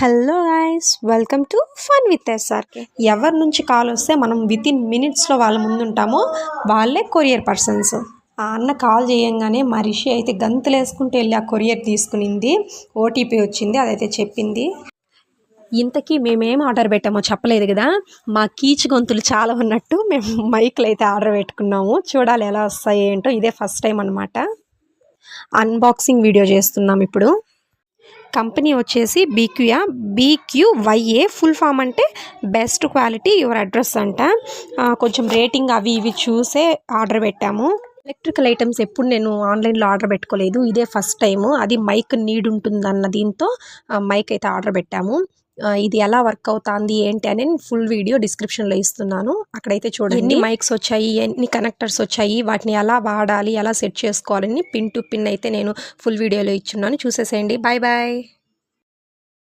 Hello guys, welcome to fun with SRK. ఎవరి నుంచి call వస్తే మనం వితిన్ మినిట్స్లో వాళ్ళ ముందు ఉంటామో వాళ్ళే కొరియర్ పర్సన్స్. ఆ అన్న కాల్ చేయంగానే మా రిషి అయితే గంతులు వేసుకుంటూ వెళ్ళి ఆ కొరియర్ తీసుకునింది. ఓటీపీ వచ్చింది, అదైతే చెప్పింది. ఇంతకీ మేమేం ఆర్డర్ పెట్టామో చెప్పలేదు కదా. మా కీచు గొంతులు చాలా ఉన్నట్టు మేము మైక్లు అయితే ఆర్డర్ పెట్టుకున్నాము. చూడాలి ఎలా వస్తాయి ఏంటో. ఇదే ఫస్ట్ టైం అనమాట. అన్బాక్సింగ్ వీడియో చేస్తున్నాం ఇప్పుడు. కంపెనీ వచ్చేసి BQYA. ఫుల్ ఫామ్ అంటే బెస్ట్ క్వాలిటీ యువర్ అడ్రస్ అంట. కొంచెం రేటింగ్ అవి ఇవి చూసే ఆర్డర్ పెట్టాము. ఎలక్ట్రికల్ ఐటమ్స్ ఎప్పుడు నేను ఆన్లైన్లో ఆర్డర్ పెట్టుకోలేదు, ఇదే ఫస్ట్ టైము. అది మైక్ నీడ్ ఉంటుందన్న దీంతో మైక్ అయితే ఆర్డర్ పెట్టాము. ఇది ఎలా వర్క్ అవుతుంది ఏంటి అని ఫుల్ వీడియో డిస్క్రిప్షన్లో ఇస్తున్నాను, అక్కడైతే చూడండి. ఎన్ని మైక్స్ వచ్చాయి, ఎన్ని కనెక్టర్స్ వచ్చాయి, వాటిని ఎలా వాడాలి, ఎలా సెట్ చేసుకోవాలని పిన్ టు పిన్ అయితే నేను ఫుల్ వీడియోలో ఇచ్చున్నాను. చూసేసేయండి. Bye bye.